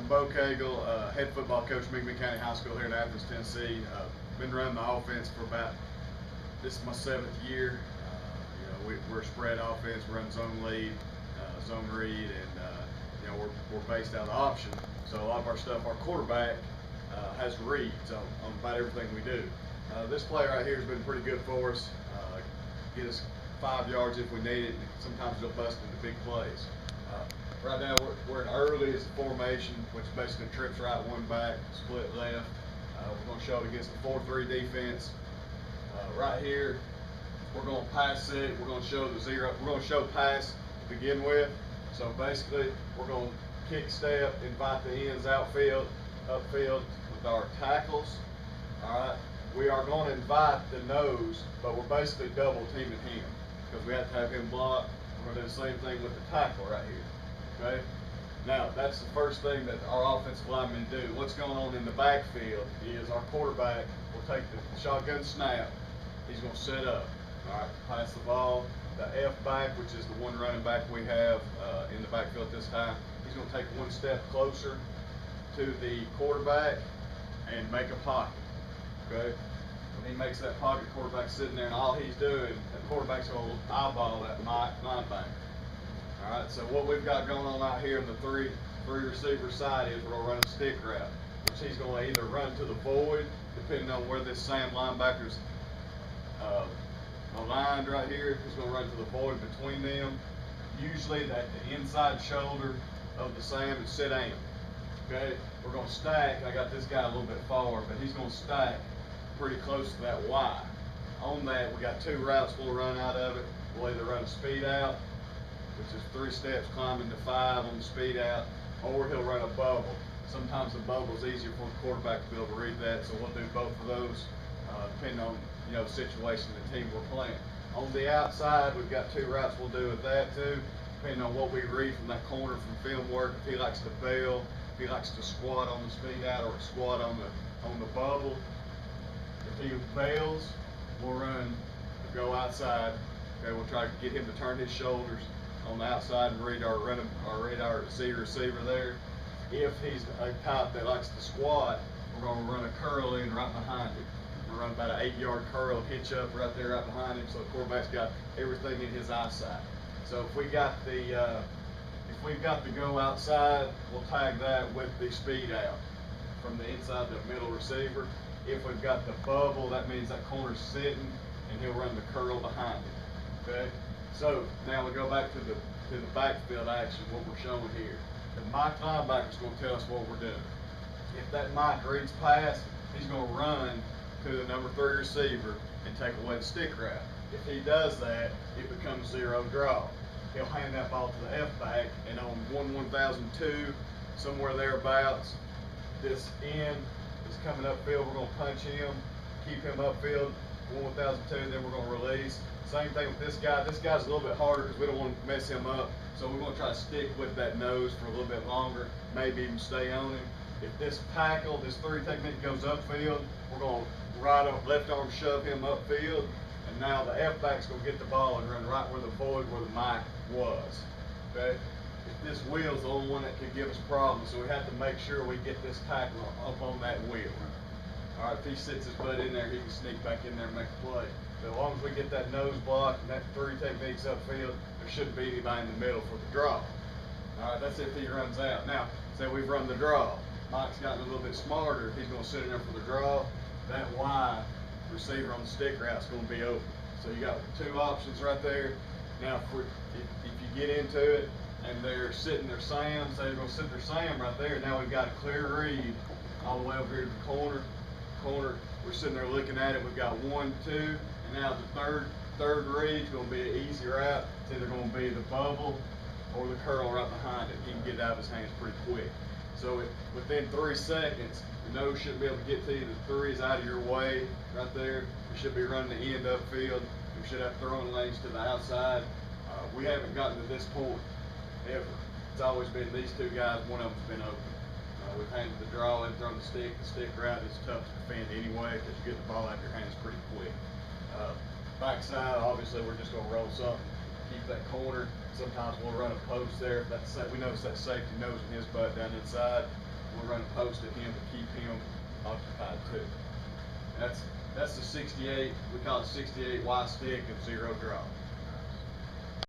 I'm Bo Cagle, head football coach, McMinn County High School here in Athens, Tennessee. Been running the offense for this is my 7th year. We're a spread offense, run zone lead, zone read, and we're based out of the option. So a lot of our stuff, our quarterback has reads on about everything we do. This play right here has been pretty good for us. Get us 5 yards if we need it. Sometimes they'll bust into big plays. Right now we're in earliest formation, which basically trips right, one back, split left. We're going to show it against the 4-3 defense. Right here, we're going to pass set. We're going to show the zero. We're going to show pass to begin with. So basically, we're going to kick step, invite the ends upfield with our tackles. All right. We are going to invite the nose, but we're basically double teaming him because we have to have him block. We're going to do the same thing with the tackle right here. Okay. Now that's the first thing that our offensive linemen do. What's going on in the backfield is our quarterback will take the shotgun snap. He's going to set up. All right, pass the ball. The F back, which is the one running back we have in the backfield this time, he's going to take one step closer to the quarterback and make a pocket. Okay. When he makes that pocket, quarterback's sitting there, and all he's doing, the quarterback's going to eyeball that linebacker. All right, so what we've got going on out here in the three receiver side is we're going to run a stick route, which he's going to either run to the void, depending on where this Sam linebacker's aligned right here. He's going to run to the void between them, usually at the inside shoulder of the Sam and sit down. Okay, we're going to stack. I got this guy a little bit forward, but he's going to stack pretty close to that Y. On that, we got 2 routes we'll run out of it. We'll either run a speed out, which is 3 steps climbing to 5 on the speed out, or he'll run a bubble. Sometimes the bubble is easier for the quarterback to be able to read that, so we'll do both of those depending on the situation, the team we're playing. On the outside, we've got 2 routes we'll do with that too, depending on what we read from that corner from film work. If he likes to bail, if he likes to squat on the speed out or squat on the bubble. If he bails, we'll go outside. Okay, we'll try to get him to turn his shoulders on the outside and read our Z receiver there. If he's a type that likes to squat, we're going to run a curl in right behind him. We're going to run about an 8-yard curl, hitch up right there, right behind him, so the quarterback's got everything in his eyesight. So if we've got to go outside, we'll tag that with the speed out from the inside to the middle receiver. If we've got the bubble, that means that corner's sitting, and he'll run the curl behind it. Okay. So now we go back to the backfield action, what we're showing here. The Mike linebacker's going to tell us what we're doing. If that Mike reads pass, he's going to run to the number 3 receiver and take away the stick route. If he does that, it becomes 0 draw. He'll hand that ball to the F back, and on 1002, somewhere thereabouts, this end is coming upfield. We're going to punch him, keep him upfield. 1002, then we're going to release. Same thing with this guy. This guy's a little bit harder because we don't want to mess him up. So we're going to try to stick with that nose for a little bit longer, maybe even stay on him. If this tackle, this 3 technique goes upfield, we're going to left arm shove him upfield. And now the F back's going to get the ball and run right where the void where the Mike was. Okay? If this wheel's the only one that could give us problems, so we have to make sure we get this tackle up on that wheel. All right, if he sits his butt in there, he can sneak back in there and make a play. But as long as we get that nose blocked and that 3 techniques upfield, there shouldn't be anybody in the middle for the draw. All right, that's if he runs out. Now, say we've run the draw. Mike's gotten a little bit smarter. He's going to sit in there for the draw. That Y receiver on the stick route is going to be open. So you got 2 options right there. Now, if you get into it and they're sitting their Sam, say they're going to sit their Sam right there. Now we've got a clear read all the way over here to the corner. We're sitting there looking at it. We've got 1, 2, and now the third read is going to be an easy route. It's either going to be the bubble or the curl right behind it. He can get it out of his hands pretty quick. So within 3 seconds, the nose should be able to get to you. The 3 is out of your way right there. We should be running the end upfield. We should have throwing lanes to the outside. We haven't gotten to this point ever. It's always been these 2 guys. One of them's been open. We've handed the draw and thrown the stick. The stick route is tough to defend anyway because you get the ball out of your hands pretty quick. Backside, obviously, we're just going to roll something, keep that corner. Sometimes we'll run a post there. If we notice that safety nosing his butt down inside. we're gonna post at him to keep him occupied too. That's the 68, we call it 68 Y stick of 0 draw.